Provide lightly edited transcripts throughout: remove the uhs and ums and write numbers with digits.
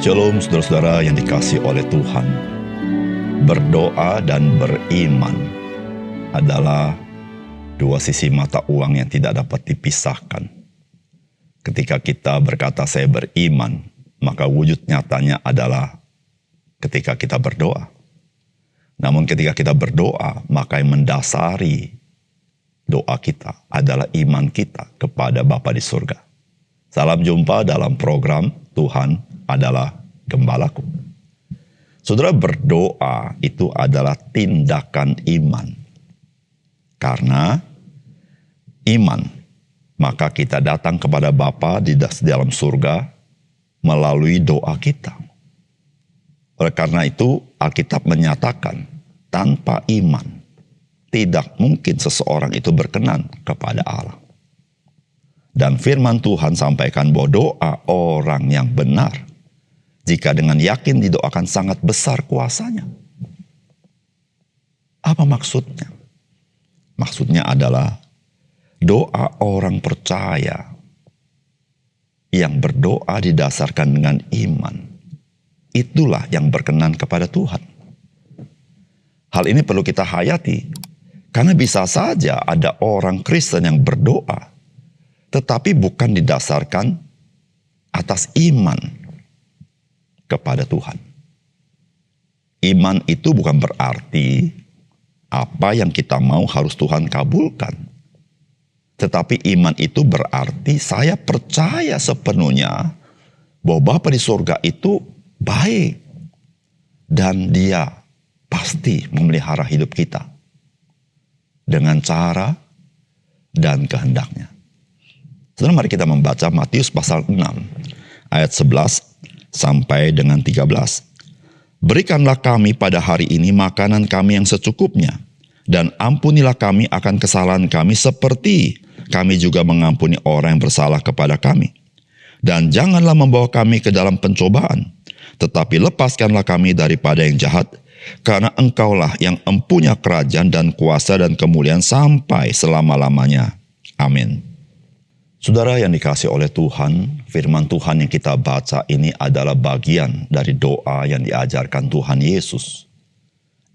Shalom saudara-saudara yang dikasihi oleh Tuhan. Berdoa dan beriman adalah dua sisi mata uang yang tidak dapat dipisahkan. Ketika kita berkata saya beriman, maka wujud nyatanya adalah ketika kita berdoa. Namun ketika kita berdoa, maka yang mendasari doa kita adalah iman kita kepada Bapa di surga. Salam jumpa dalam program Tuhan adalah Gembalaku. Saudara, berdoa itu adalah tindakan iman. Karena iman, maka kita datang kepada Bapa di dalam surga melalui doa kita. Oleh karena itu, Alkitab menyatakan tanpa iman tidak mungkin seseorang itu berkenan kepada Allah. Dan firman Tuhan sampaikan bahwa doa orang yang benar, jika dengan yakin didoakan, sangat besar kuasanya. Apa maksudnya? Maksudnya adalah doa orang percaya yang berdoa didasarkan dengan iman. Itulah yang berkenan kepada Tuhan. Hal ini perlu kita hayati, karena bisa saja ada orang Kristen yang berdoa, tetapi bukan didasarkan atas iman kepada Tuhan. Iman itu bukan berarti apa yang kita mau harus Tuhan kabulkan. Tetapi iman itu berarti saya percaya sepenuhnya bahwa Bapa di surga itu baik. Dan Dia pasti memelihara hidup kita dengan cara dan kehendaknya. Saudara, mari kita membaca Matius pasal 6 ayat 11 sampai dengan 13. Berikanlah kami pada hari ini makanan kami yang secukupnya, dan ampunilah kami akan kesalahan kami seperti kami juga mengampuni orang yang bersalah kepada kami. Dan janganlah membawa kami ke dalam pencobaan, tetapi lepaskanlah kami daripada yang jahat, karena Engkaulah yang empunya kerajaan dan kuasa dan kemuliaan sampai selama-lamanya. Amin. Saudara yang dikasihi oleh Tuhan, firman Tuhan yang kita baca ini adalah bagian dari doa yang diajarkan Tuhan Yesus.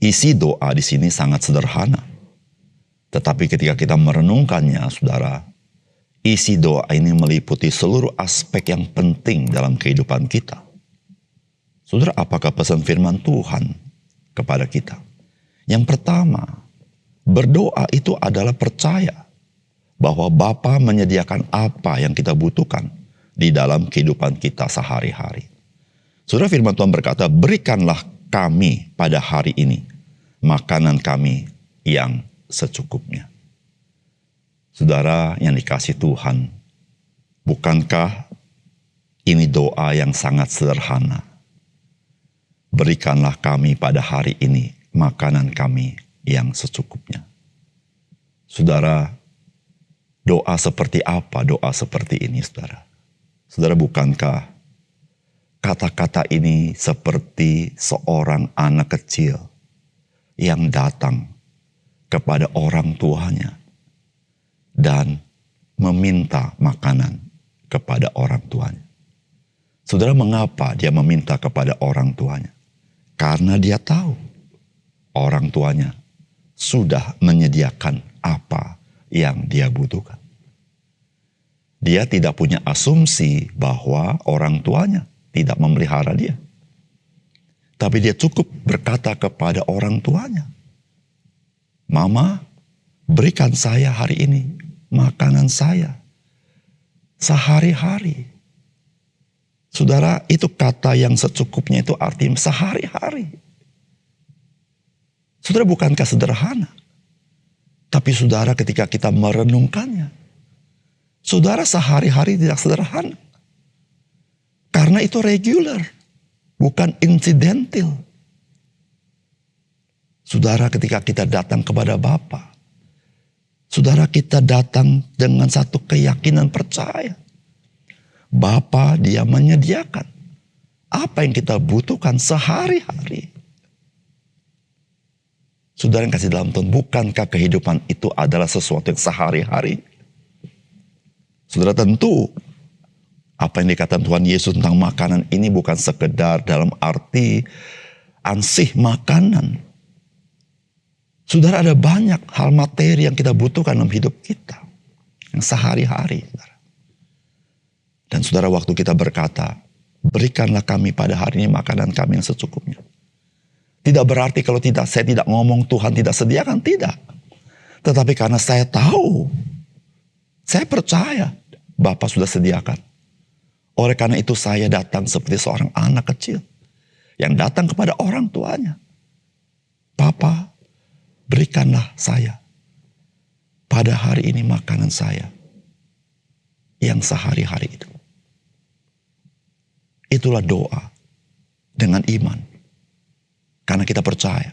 Isi doa di sini sangat sederhana. Tetapi ketika kita merenungkannya, saudara, isi doa ini meliputi seluruh aspek yang penting dalam kehidupan kita. Saudara, apakah pesan firman Tuhan kepada kita? Yang pertama, berdoa itu adalah percaya bahwa Bapa menyediakan apa yang kita butuhkan di dalam kehidupan kita sehari-hari. Saudara, firman Tuhan berkata, berikanlah kami pada hari ini makanan kami yang secukupnya. Saudara yang dikasihi Tuhan, bukankah ini doa yang sangat sederhana? Berikanlah kami pada hari ini makanan kami yang secukupnya. Saudara, doa seperti apa doa seperti ini, saudara? Saudara, bukankah kata-kata ini seperti seorang anak kecil yang datang kepada orang tuanya dan meminta makanan kepada orang tuanya? Saudara, mengapa dia meminta kepada orang tuanya? Karena dia tahu orang tuanya sudah menyediakan apa yang dia butuhkan. Dia tidak punya asumsi bahwa orang tuanya tidak memelihara dia. Tapi dia cukup berkata kepada orang tuanya, Mama, berikan saya hari ini makanan saya sehari-hari. Saudara, itu kata yang secukupnya itu artinya sehari-hari. Saudara, bukankah sederhana? Tapi saudara, ketika kita merenungkannya, saudara, sehari-hari tidak sederhana. Karena itu regular, bukan insidental. Saudara, ketika kita datang kepada Bapa, saudara, kita datang dengan satu keyakinan percaya. Bapa, Dia menyediakan apa yang kita butuhkan sehari-hari. Saudara yang kasih dalam Tuhan, bukankah kehidupan itu adalah sesuatu yang sehari-hari? Saudara, tentu Apa yang dikatakan Tuhan Yesus tentang makanan ini bukan sekedar dalam arti ansih makanan. Saudara, ada banyak hal materi yang kita butuhkan dalam hidup kita. Yang sehari-hari. Dan saudara, waktu kita berkata, berikanlah kami pada hari ini makanan kami yang secukupnya. Tidak berarti kalau saya tidak ngomong Tuhan tidak sediakan, tidak. Tetapi karena saya tahu, saya percaya Bapa sudah sediakan. Oleh karena itu saya datang seperti seorang anak kecil yang datang kepada orang tuanya. Papa, berikanlah saya pada hari ini makanan saya yang sehari-hari itu. Itulah doa dengan iman. Karena kita percaya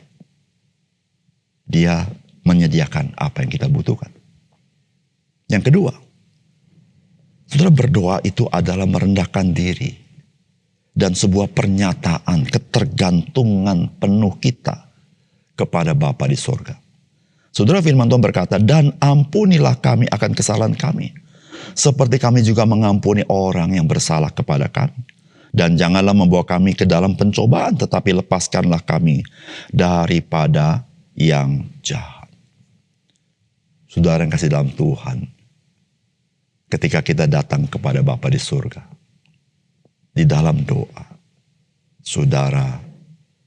Dia menyediakan apa yang kita butuhkan. Yang kedua, saudara, berdoa itu adalah merendahkan diri dan sebuah pernyataan ketergantungan penuh kita kepada Bapa di sorga. Saudara, firman Tuhan berkata, dan ampunilah kami akan kesalahan kami, seperti kami juga mengampuni orang yang bersalah kepada kami. Dan janganlah membawa kami ke dalam pencobaan, tetapi lepaskanlah kami daripada yang jahat. Saudara yang kasih dalam Tuhan, ketika kita datang kepada Bapa di surga, di dalam doa, saudara,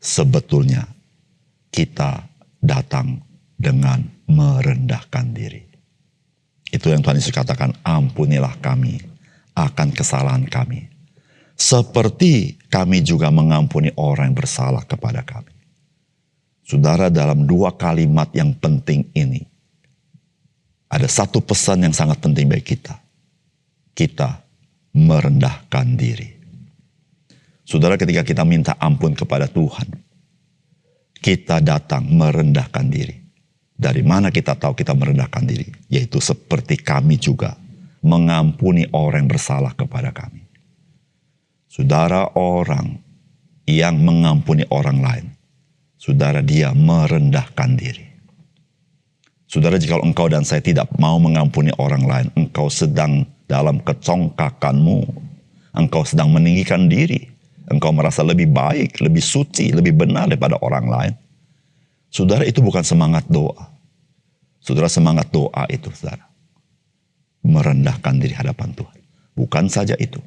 sebetulnya kita datang dengan merendahkan diri. Itu yang Tuhan Yesus katakan, ampunilah kami akan kesalahan kami, seperti kami juga mengampuni orang yang bersalah kepada kami. Saudara, dalam dua kalimat yang penting ini, ada satu pesan yang sangat penting bagi kita. Kita merendahkan diri. Saudara, ketika kita minta ampun kepada Tuhan, kita datang merendahkan diri. Dari mana kita tahu kita merendahkan diri? Yaitu seperti kami juga mengampuni orang yang bersalah kepada kami. Saudara, orang yang mengampuni orang lain, saudara, dia merendahkan diri. Saudara, jika engkau dan saya tidak mau mengampuni orang lain, engkau sedang dalam kecongkakanmu. Engkau sedang meninggikan diri. Engkau merasa lebih baik, lebih suci, lebih benar daripada orang lain. Saudara, itu bukan semangat doa. Saudara, semangat doa itu, saudara, merendahkan diri hadapan Tuhan. Bukan saja itu.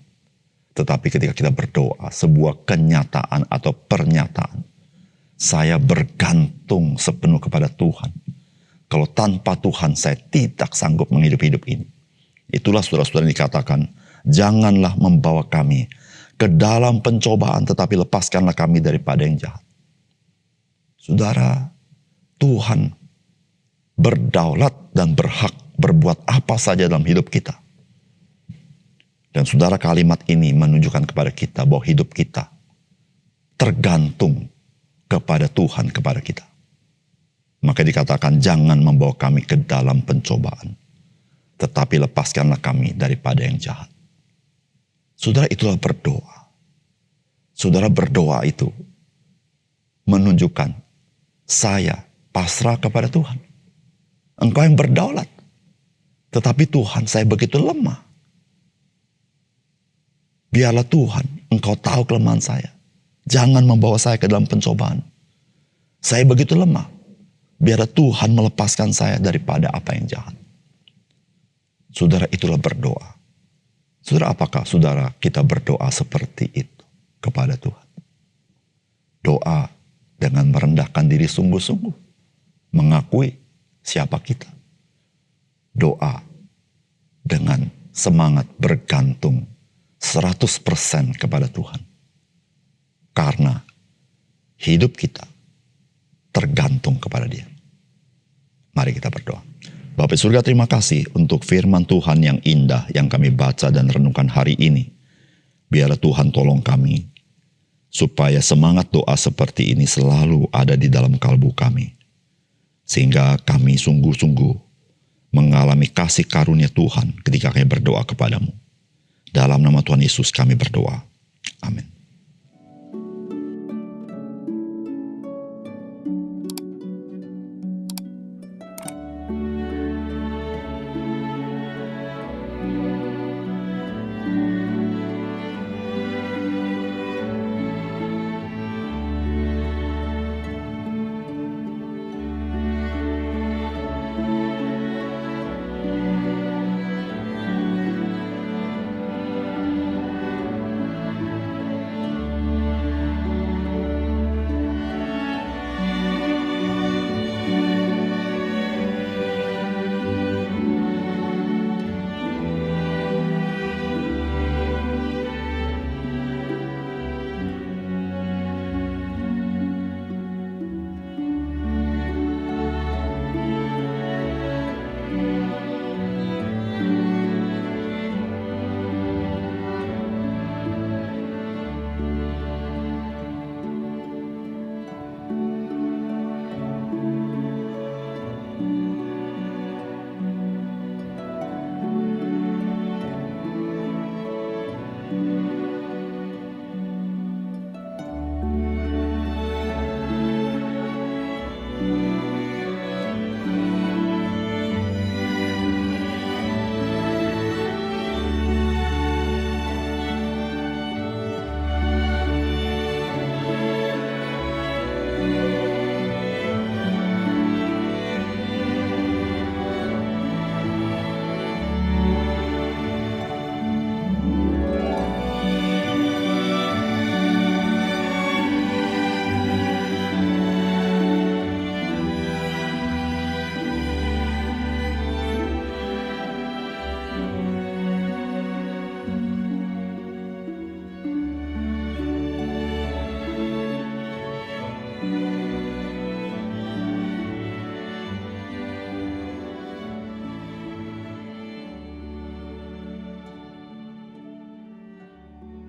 Tetapi ketika kita berdoa, sebuah kenyataan atau pernyataan, saya bergantung sepenuh kepada Tuhan. Kalau tanpa Tuhan saya tidak sanggup menghidup hidup ini. Itulah saudara-saudara yang dikatakan, janganlah membawa kami ke dalam pencobaan, tetapi lepaskanlah kami daripada yang jahat. Saudara, Tuhan berdaulat dan berhak berbuat apa saja dalam hidup kita. Dan saudara, kalimat ini menunjukkan kepada kita bahwa hidup kita tergantung kepada Tuhan, kepada kita. Maka dikatakan, jangan membawa kami ke dalam pencobaan, tetapi lepaskanlah kami daripada yang jahat. Saudara, itulah berdoa. Saudara, berdoa itu menunjukkan saya pasrah kepada Tuhan. Engkau yang berdaulat. Tetapi Tuhan, saya begitu lemah. Biarlah Tuhan, Engkau tahu kelemahan saya. Jangan membawa saya ke dalam pencobaan. Saya begitu lemah. Biarlah Tuhan melepaskan saya daripada apa yang jahat. Saudara, itulah berdoa. Saudara, apakah saudara kita berdoa seperti itu kepada Tuhan? Doa dengan merendahkan diri sungguh-sungguh. Mengakui siapa kita. Doa dengan semangat bergantung 100% kepada Tuhan. Karena hidup kita tergantung kepada Dia. Mari kita berdoa. Bapa surga, terima kasih untuk firman Tuhan yang indah yang kami baca dan renungkan hari ini. Biarlah Tuhan tolong kami, supaya semangat doa seperti ini selalu ada di dalam kalbu kami. Sehingga kami sungguh-sungguh mengalami kasih karunia Tuhan ketika kami berdoa kepadamu. Dalam nama Tuhan Yesus kami berdoa. Amin.